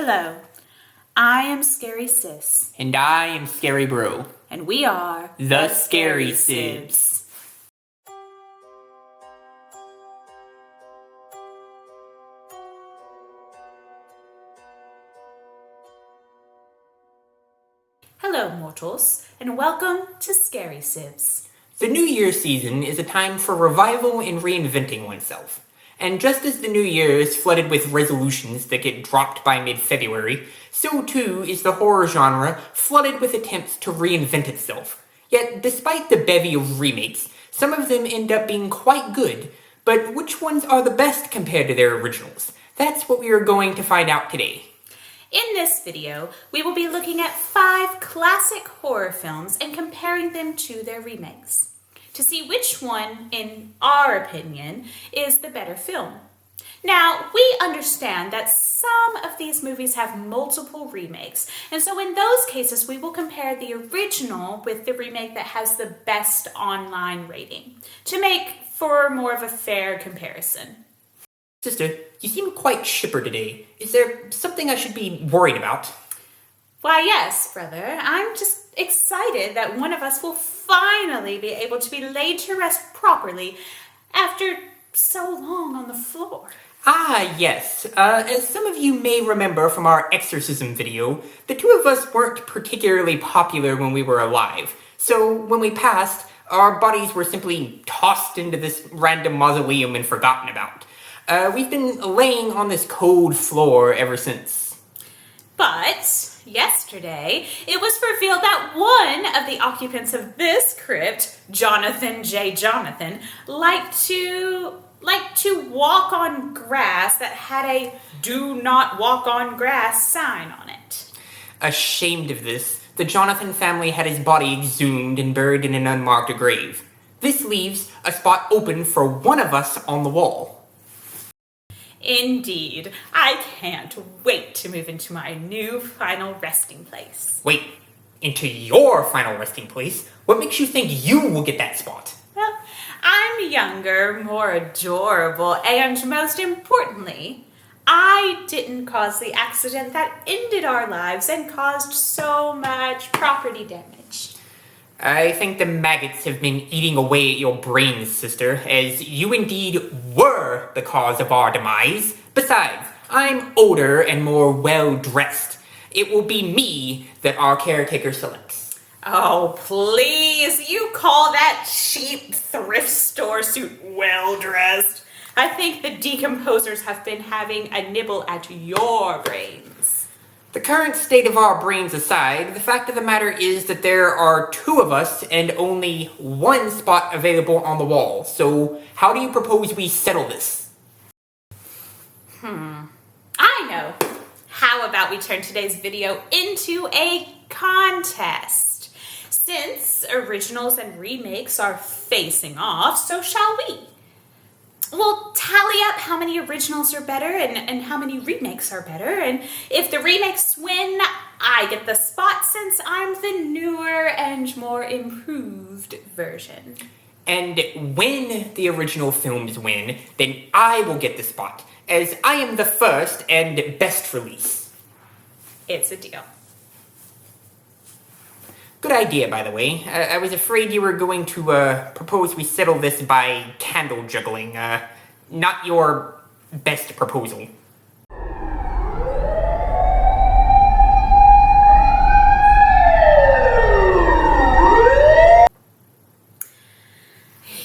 Hello, I am Scary Sis. And I am Scary Bro. And we are The Scary Sibs. Hello, mortals, and welcome to Scary Sibs. The New Year season is a time for revival and reinventing oneself. And just as the New Year is flooded with resolutions that get dropped by mid-February, so too is the horror genre flooded with attempts to reinvent itself. Yet, despite the bevy of remakes, some of them end up being quite good. But which ones are the best compared to their originals? That's what we are going to find out today. In this video, we will be looking at 5 classic horror films and comparing them to their remakes, to see which one, in our opinion, is the better film. Now, we understand that some of these movies have multiple remakes, and so in those cases, we will compare the original with the remake that has the best online rating, to make for more of a fair comparison. Sister, you seem quite chipper today. Is there something I should be worried about? Why, yes, brother. I'm just excited that one of us will finally be able to be laid to rest properly after so long on the floor. Ah, yes. As some of you may remember from our exorcism video, the two of us weren't particularly popular when we were alive. So when we passed, our bodies were simply tossed into this random mausoleum and forgotten about. We've been laying on this cold floor ever since. But yesterday, it was revealed that one of the occupants of this crypt, Jonathan J. Jonathan, liked to walk on grass that had a "Do not walk on grass" sign on it. Ashamed of this, the Jonathan family had his body exhumed and buried in an unmarked grave. This leaves a spot open for one of us on the wall. Indeed. I can't wait to move into my new final resting place. Wait, into your final resting place? What makes you think you will get that spot? Well, I'm younger, more adorable, and most importantly, I didn't cause the accident that ended our lives and caused so much property damage. I think the maggots have been eating away at your brains, sister, as you indeed were the cause of our demise. Besides, I'm older and more well-dressed. It will be me that our caretaker selects. Oh, please, you call that cheap thrift store suit well-dressed? I think the decomposers have been having a nibble at your brains. The current state of our brains aside, the fact of the matter is that there are 2 of us and only 1 spot available on the wall. So, how do you propose we settle this? I know. How about we turn today's video into a contest? Since originals and remakes are facing off, so shall we. We'll tally up how many originals are better and how many remakes are better, and if the remakes win, I get the spot since I'm the newer and more improved version. And when the original films win, then I will get the spot, as I am the first and best release. It's a deal. Good idea, by the way. I was afraid you were going to propose we settle this by candle juggling. Not your best proposal.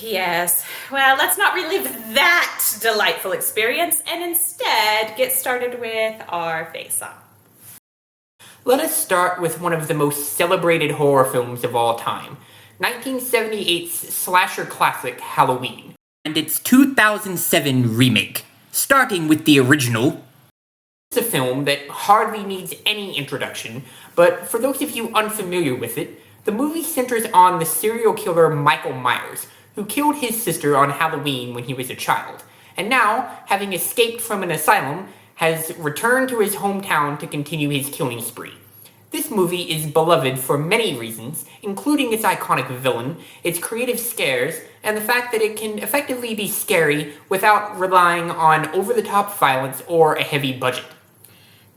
Yes, well, let's not relive that delightful experience and instead get started with our face-off. Let us start with one of the most celebrated horror films of all time, 1978's slasher classic Halloween, and its 2007 remake, starting with the original. It's a film that hardly needs any introduction, but for those of you unfamiliar with it, the movie centers on the serial killer Michael Myers, who killed his sister on Halloween when he was a child, and now, having escaped from an asylum, has returned to his hometown to continue his killing spree. This movie is beloved for many reasons, including its iconic villain, its creative scares, and the fact that it can effectively be scary without relying on over-the-top violence or a heavy budget.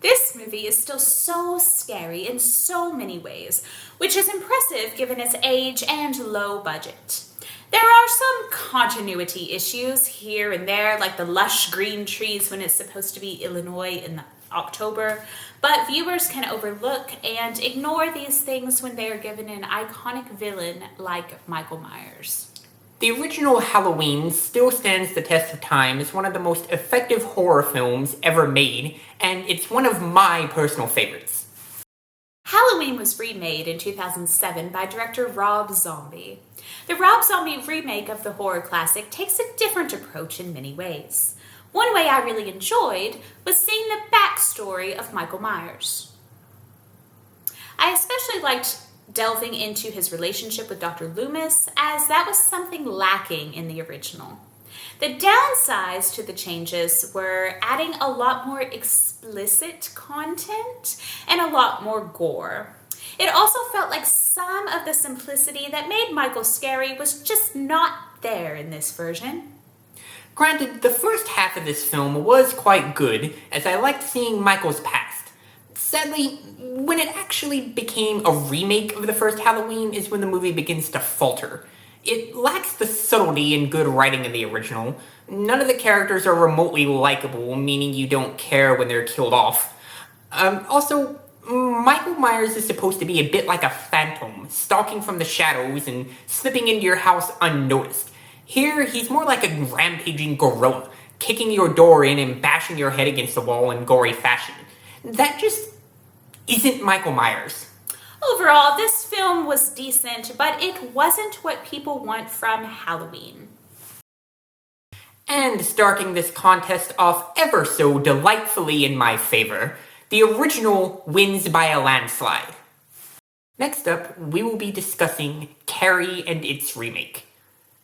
This movie is still so scary in so many ways, which is impressive given its age and low budget. There are some continuity issues here and there, like the lush green trees when it's supposed to be Illinois in October, but viewers can overlook and ignore these things when they are given an iconic villain like Michael Myers. The original Halloween still stands the test of time as one of the most effective horror films ever made, and it's one of my personal favorites. Halloween was remade in 2007 by director Rob Zombie. The Rob Zombie remake of the horror classic takes a different approach in many ways. One way I really enjoyed was seeing the backstory of Michael Myers. I especially liked delving into his relationship with Dr. Loomis, as that was something lacking in the original. The downsides to the changes were adding a lot more explicit content and a lot more gore. It also felt like some of the simplicity that made Michael scary was just not there in this version. Granted, the first half of this film was quite good, as I liked seeing Michael's past. Sadly, when it actually became a remake of the first Halloween is when the movie begins to falter. It lacks the subtlety and good writing in the original. None of the characters are remotely likable, meaning you don't care when they're killed off. Also, Michael Myers is supposed to be a bit like a phantom, stalking from the shadows and slipping into your house unnoticed. Here, he's more like a rampaging gorilla, kicking your door in and bashing your head against the wall in gory fashion. That just isn't Michael Myers. Overall, this film was decent, but it wasn't what people want from Halloween. And starting this contest off ever so delightfully in my favor, the original wins by a landslide. Next up, we will be discussing Carrie and its remake.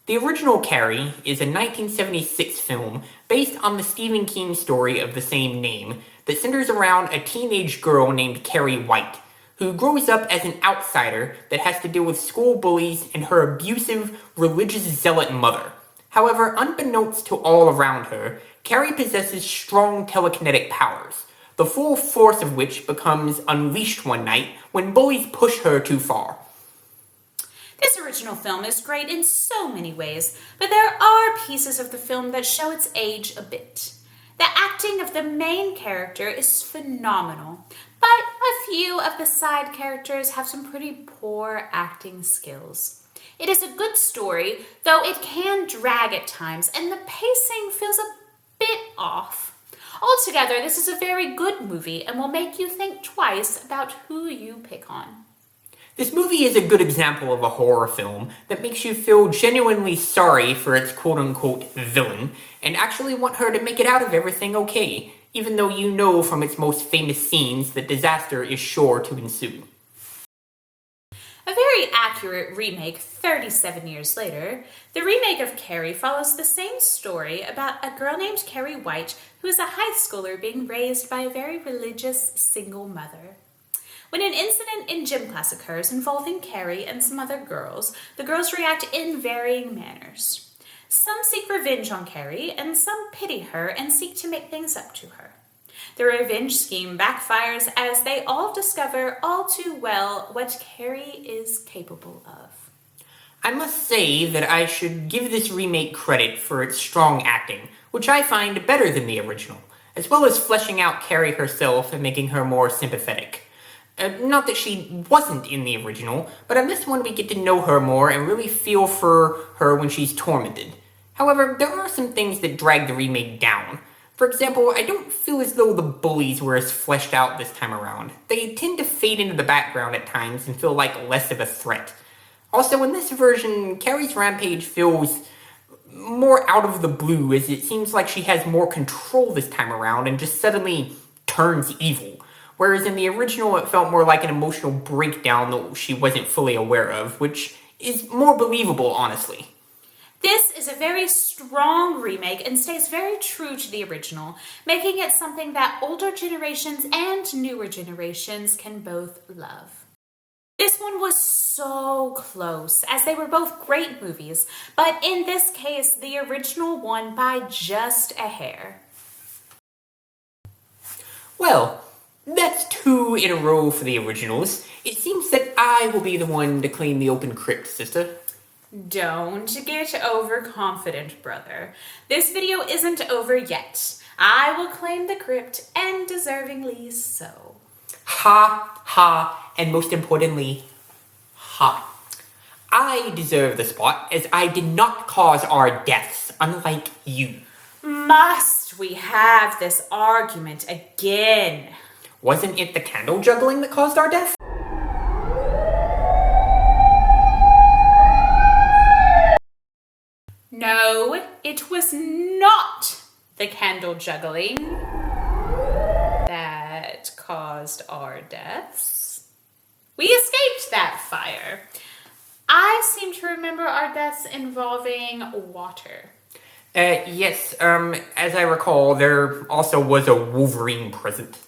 The original Carrie is a 1976 film based on the Stephen King story of the same name that centers around a teenage girl named Carrie White, who grows up as an outsider that has to deal with school bullies and her abusive, religious zealot mother. However, unbeknownst to all around her, Carrie possesses strong telekinetic powers, the full force of which becomes unleashed one night when bullies push her too far. This original film is great in so many ways, but there are pieces of the film that show its age a bit. The acting of the main character is phenomenal, but a few of the side characters have some pretty poor acting skills. It is a good story, though it can drag at times, and the pacing feels a bit off. Altogether, this is a very good movie and will make you think twice about who you pick on. This movie is a good example of a horror film that makes you feel genuinely sorry for its quote-unquote villain, and actually want her to make it out of everything okay, even though you know from its most famous scenes that disaster is sure to ensue. A very accurate remake 37 years later, the remake of Carrie follows the same story about a girl named Carrie White who is a high schooler being raised by a very religious single mother. When an incident in gym class occurs involving Carrie and some other girls, the girls react in varying manners. Some seek revenge on Carrie, and some pity her and seek to make things up to her. The revenge scheme backfires as they all discover all too well what Carrie is capable of. I must say that I should give this remake credit for its strong acting, which I find better than the original, as well as fleshing out Carrie herself and making her more sympathetic. Not that she wasn't in the original, but in this one we get to know her more and really feel for her when she's tormented. However, there are some things that drag the remake down. For example, I don't feel as though the bullies were as fleshed out this time around. They tend to fade into the background at times and feel like less of a threat. Also, in this version, Carrie's rampage feels more out of the blue, as it seems like she has more control this time around and just suddenly turns evil. Whereas in the original, it felt more like an emotional breakdown that she wasn't fully aware of, which is more believable, honestly. This is a very strong remake and stays very true to the original, making it something that older generations and newer generations can both love. This one was so close, as they were both great movies, but in this case, the original won by just a hair. Well, That's 2 in a row for the originals. It seems that I will be the one to claim the open crypt, sister. Don't get overconfident, brother. This video isn't over yet. I will claim the crypt, and deservingly so. Ha, ha, and most importantly, ha. I deserve the spot, as I did not cause our deaths, unlike you. Must we have this argument again? Wasn't it the candle juggling that caused our death? No, it was not the candle juggling that caused our deaths. We escaped that fire. I seem to remember our deaths involving water. Yes, as I recall, there also was a Wolverine present.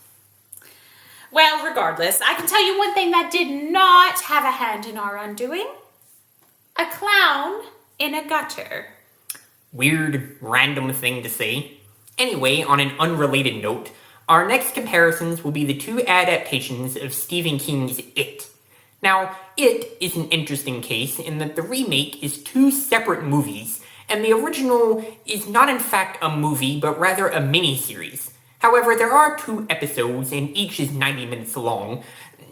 Well, regardless, I can tell you one thing that did not have a hand in our undoing. A clown in a gutter. Weird, random thing to say. Anyway, on an unrelated note, our next comparisons will be the 2 adaptations of Stephen King's It. Now, It is an interesting case in that the remake is 2 separate movies, and the original is not in fact a movie, but rather a mini-series. However, there are 2 episodes, and each is 90 minutes long,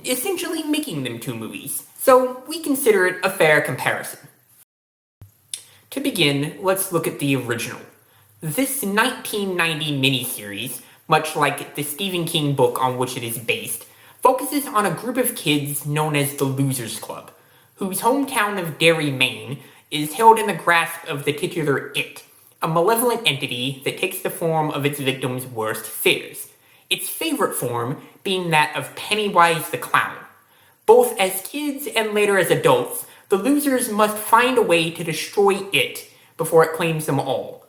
essentially making them 2 movies, so we consider it a fair comparison. To begin, let's look at the original. This 1990 miniseries, much like the Stephen King book on which it is based, focuses on a group of kids known as the Losers Club, whose hometown of Derry, Maine, is held in the grasp of the titular It, a malevolent entity that takes the form of its victims' worst fears, its favorite form being that of Pennywise the Clown. Both as kids and later as adults, the losers must find a way to destroy it before it claims them all.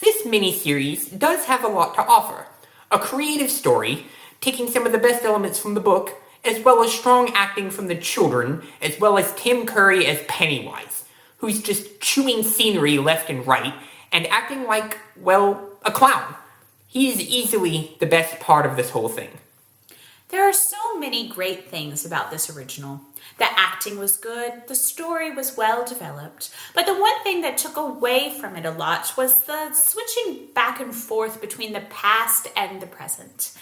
This miniseries does have a lot to offer. A creative story, taking some of the best elements from the book, as well as strong acting from the children, as well as Tim Curry as Pennywise, who's just chewing scenery left and right, and acting like, well, a clown. He is easily the best part of this whole thing. There are so many great things about this original. The acting was good, the story was well developed, but the one thing that took away from it a lot was the switching back and forth between the past and the present.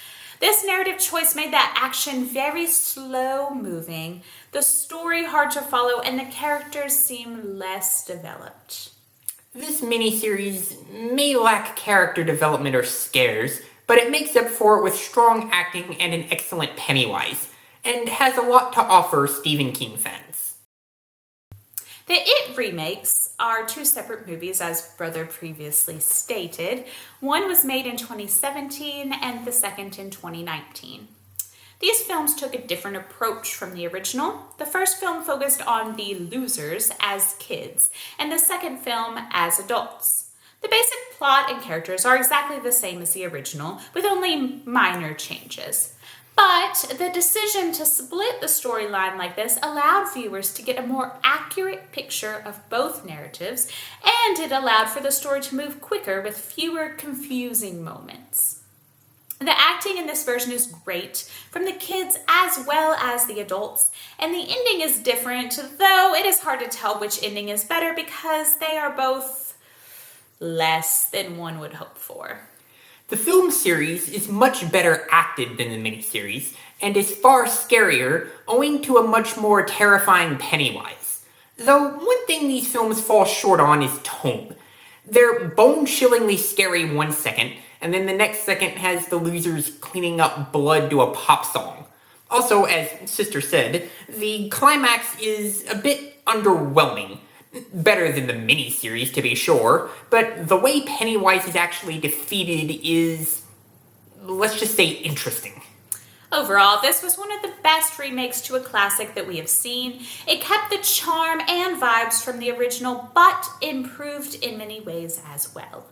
This narrative choice made that action very slow moving, the story hard to follow, and the characters seem less developed. This miniseries may lack character development or scares, but it makes up for it with strong acting and an excellent Pennywise, and has a lot to offer Stephen King fans. The It remakes are 2 separate movies, as Brother previously stated. One was made in 2017 and the second in 2019. These films took a different approach from the original. The first film focused on the losers as kids, and the second film as adults. The basic plot and characters are exactly the same as the original, with only minor changes. But the decision to split the storyline like this allowed viewers to get a more accurate picture of both narratives, and it allowed for the story to move quicker with fewer confusing moments. The acting in this version is great, from the kids as well as the adults, and the ending is different, though it is hard to tell which ending is better because they are both less than one would hope for. The film series is much better acted than the miniseries, and is far scarier owing to a much more terrifying Pennywise. Though one thing these films fall short on is tone. They're bone-chillingly scary one second, and then the next second has the losers cleaning up blood to a pop song. Also, as Sister said, the climax is a bit underwhelming. Better than the miniseries, to be sure, but the way Pennywise is actually defeated is, let's just say, interesting. Overall, this was one of the best remakes to a classic that we have seen. It kept the charm and vibes from the original, but improved in many ways as well.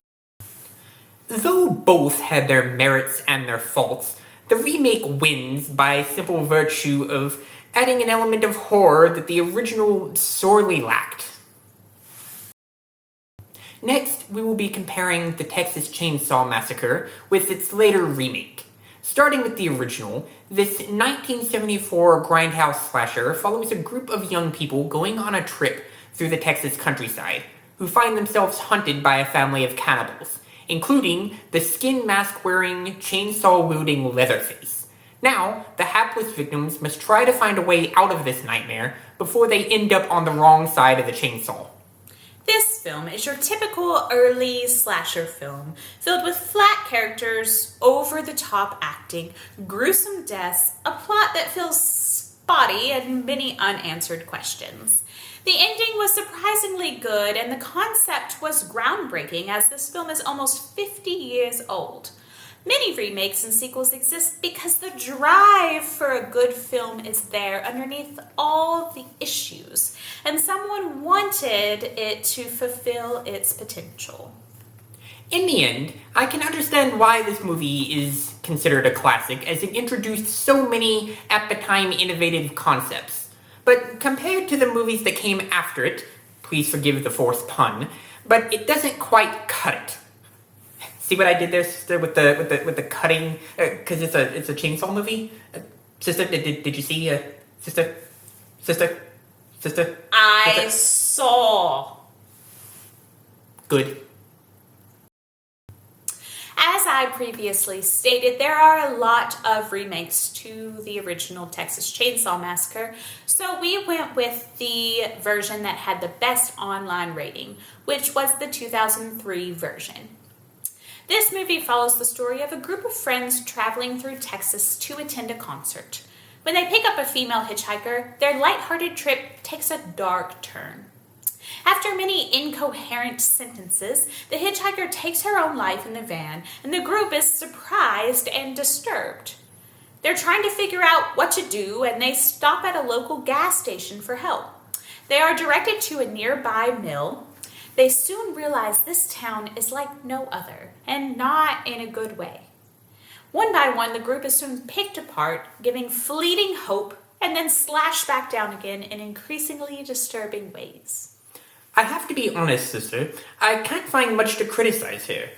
Though both had their merits and their faults, the remake wins by simple virtue of adding an element of horror that the original sorely lacked. Next, we will be comparing the Texas Chainsaw Massacre with its later remake. Starting with the original, this 1974 grindhouse slasher follows a group of young people going on a trip through the Texas countryside, who find themselves hunted by a family of cannibals, including the skin mask-wearing, chainsaw-wielding Leatherface. Now, the hapless victims must try to find a way out of this nightmare before they end up on the wrong side of the chainsaw. This film is your typical early slasher film, filled with flat characters, over-the-top acting, gruesome deaths, a plot that feels spotty, and many unanswered questions. The ending was surprisingly good, and the concept was groundbreaking, as this film is almost 50 years old. Many remakes and sequels exist because the drive for a good film is there underneath all the issues, and someone wanted it to fulfill its potential. In the end, I can understand why this movie is considered a classic, as it introduced so many, at the time, innovative concepts. But compared to the movies that came after it, please forgive the forced pun, but it doesn't quite cut it. See what I did there, sister, with the cutting? Because it's a chainsaw movie. Sister, did you see? Sister. I saw. Good. As I previously stated, there are a lot of remakes to the original Texas Chainsaw Massacre, so we went with the version that had the best online rating, which was the 2003 version. This movie follows the story of a group of friends traveling through Texas to attend a concert. When they pick up a female hitchhiker, their lighthearted trip takes a dark turn. After many incoherent sentences, the hitchhiker takes her own life in the van, and the group is surprised and disturbed. They're trying to figure out what to do, and they stop at a local gas station for help. They are directed to a nearby mill. They soon realize this town is like no other, and not in a good way. One by one, the group is soon picked apart, giving fleeting hope, and then slashed back down again in increasingly disturbing ways. I have to be honest, sister. I can't find much to criticize here.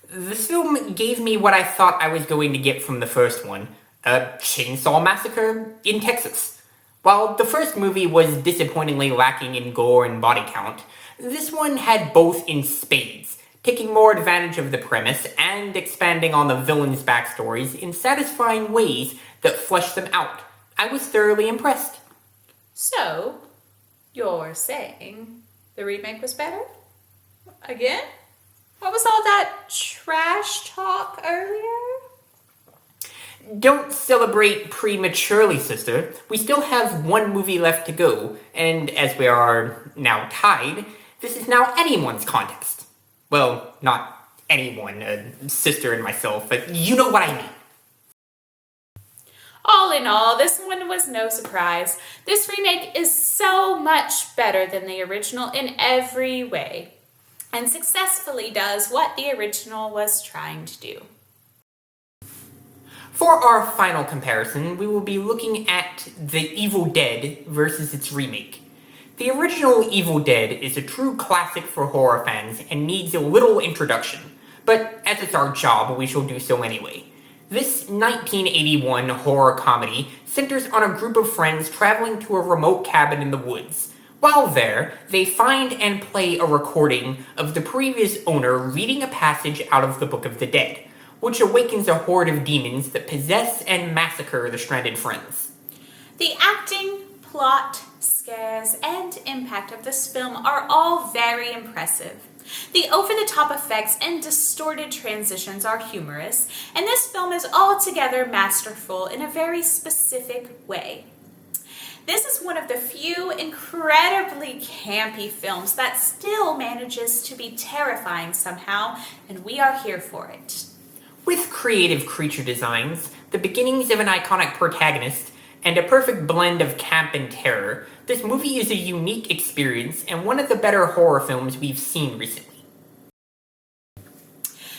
This film gave me what I thought I was going to get from the first one, a chainsaw massacre in Texas. While the first movie was disappointingly lacking in gore and body count, this one had both in spades, taking more advantage of the premise and expanding on the villains' backstories in satisfying ways that fleshed them out. I was thoroughly impressed. So, you're saying the remake was better? Again? What was all that trash talk earlier? Don't celebrate prematurely, sister. We still have one movie left to go, and as we are now tied, this is now anyone's contest. Well, not anyone, sister and myself, but you know what I mean. All in all, this one was no surprise. This remake is so much better than the original in every way, and successfully does what the original was trying to do. For our final comparison, we will be looking at The Evil Dead versus its remake. The original Evil Dead is a true classic for horror fans and needs a little introduction, but as it's our job, we shall do so anyway. This 1981 horror comedy centers on a group of friends traveling to a remote cabin in the woods. While there, they find and play a recording of the previous owner reading a passage out of the Book of the Dead, which awakens a horde of demons that possess and massacre the stranded friends. The acting, plot, scares, and impact of this film are all very impressive. The over-the-top effects and distorted transitions are humorous, and this film is altogether masterful in a very specific way. This is one of the few incredibly campy films that still manages to be terrifying somehow, and we are here for it. With creative creature designs, the beginnings of an iconic protagonist, and a perfect blend of camp and terror, this movie is a unique experience and one of the better horror films we've seen recently.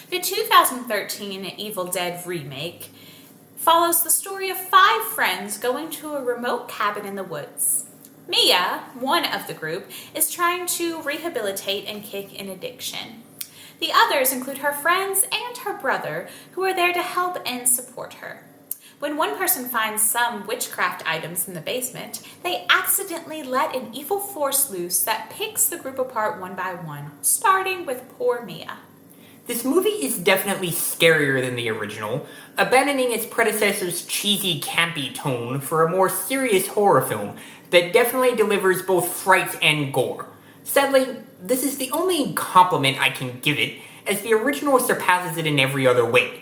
The 2013 Evil Dead remake follows the story of 5 friends going to a remote cabin in the woods. Mia, one of the group, is trying to rehabilitate and kick an addiction. The others include her friends and her brother, who are there to help and support her. When one person finds some witchcraft items in the basement, they accidentally let an evil force loose that picks the group apart one by one, starting with poor Mia. This movie is definitely scarier than the original, abandoning its predecessor's cheesy, campy tone for a more serious horror film that definitely delivers both fright and gore. Sadly, this is the only compliment I can give it, as the original surpasses it in every other way.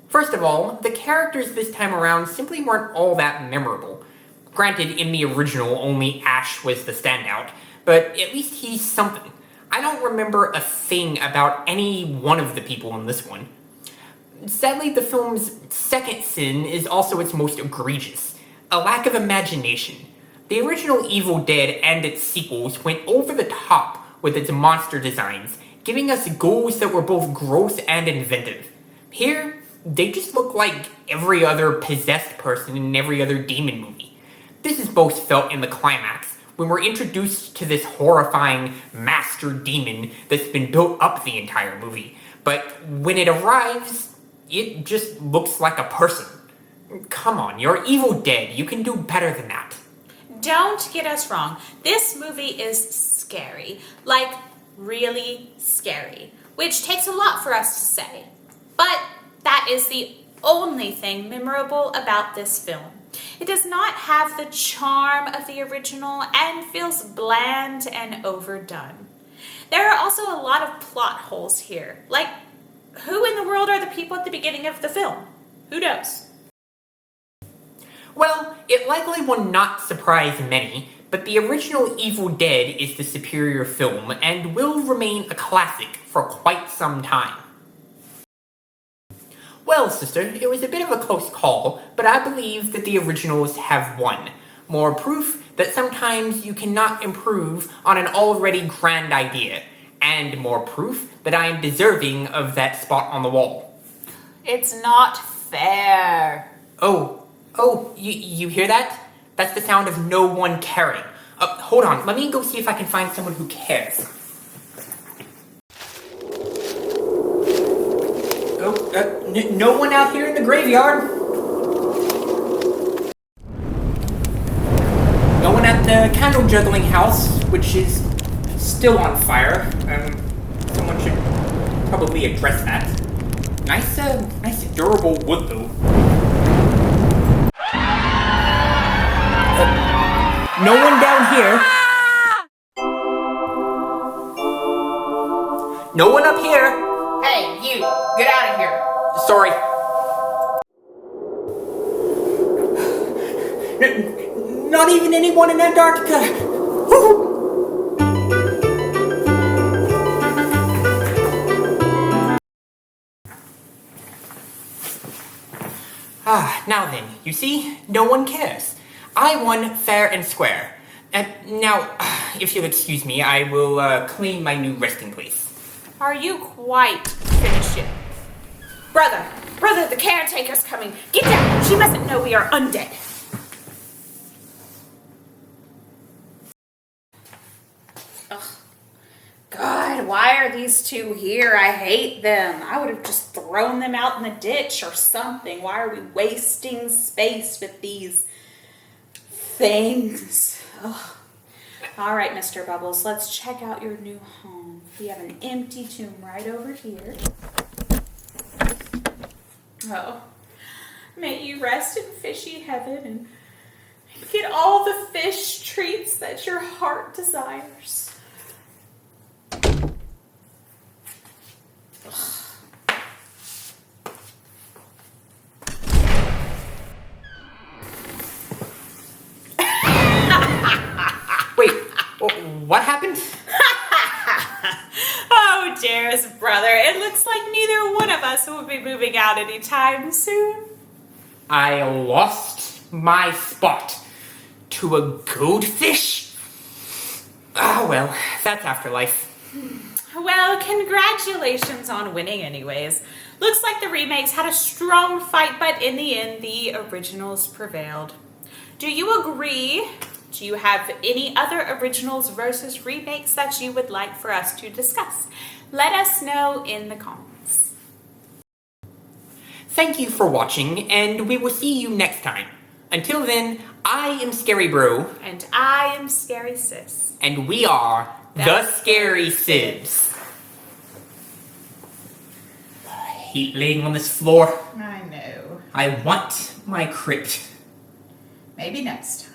First of all, the characters this time around simply weren't all that memorable. Granted, in the original, only Ash was the standout, but at least he's something. I don't remember a thing about any one of the people in this one. Sadly, the film's second sin is also its most egregious: a lack of imagination. The original Evil Dead and its sequels went over the top with its monster designs, giving us ghouls that were both gross and inventive. Here, they just look like every other possessed person in every other demon movie. This is most felt in the climax, when we're introduced to this horrifying master demon that's been built up the entire movie. But when it arrives, it just looks like a person. Come on, you're Evil Dead. You can do better than that. Don't get us wrong. This movie is scary. Like, really scary. Which takes a lot for us to say. But that is the only thing memorable about this film. It does not have the charm of the original and feels bland and overdone. There are also a lot of plot holes here. Like, who in the world are the people at the beginning of the film? Who knows? Well, it likely will not surprise many, but the original Evil Dead is the superior film and will remain a classic for quite some time. Well, sister, it was a bit of a close call, but I believe that the originals have won. More proof that sometimes you cannot improve on an already grand idea, and more proof that I am deserving of that spot on the wall. It's not fair. You hear that? That's the sound of no one caring. Hold on, let me go see if I can find someone who cares. No one out here in the graveyard. No one at the candle juggling house, which is still on fire. Someone should probably address that. Nice durable wood though. No one down here. No one up here. Hey, you! Get out of here! Sorry. Not even anyone in Antarctica. Now then, you see, no one cares. I won fair and square. Now, if you'll excuse me, I will claim my new resting place. Are you quite finished yet? Brother, the caretaker's coming. Get down. She mustn't know we are undead. Ugh. God, why are these two here? I hate them. I would have just thrown them out in the ditch or something. Why are we wasting space with these things? Ugh. All right, Mr. Bubbles, let's check out your new home. We have an empty tomb right over here. Oh, may you rest in fishy heaven and get all the fish treats that your heart desires. Wait, what happened? Oh, dearest brother, it looks like neither one of us will be moving out anytime soon. I lost my spot to a goldfish? Ah, well, that's afterlife. Well, congratulations on winning anyways. Looks like the remakes had a strong fight, but in the end, the originals prevailed. Do you agree? Do you have any other originals versus remakes that you would like for us to discuss? Let us know in the comments. Thank you for watching, and we will see you next time. Until then, I am Scary Bro. And I am Scary Sis. And we are the Scary Sibs. I hate laying on this floor. I know. I want my crypt. Maybe next time.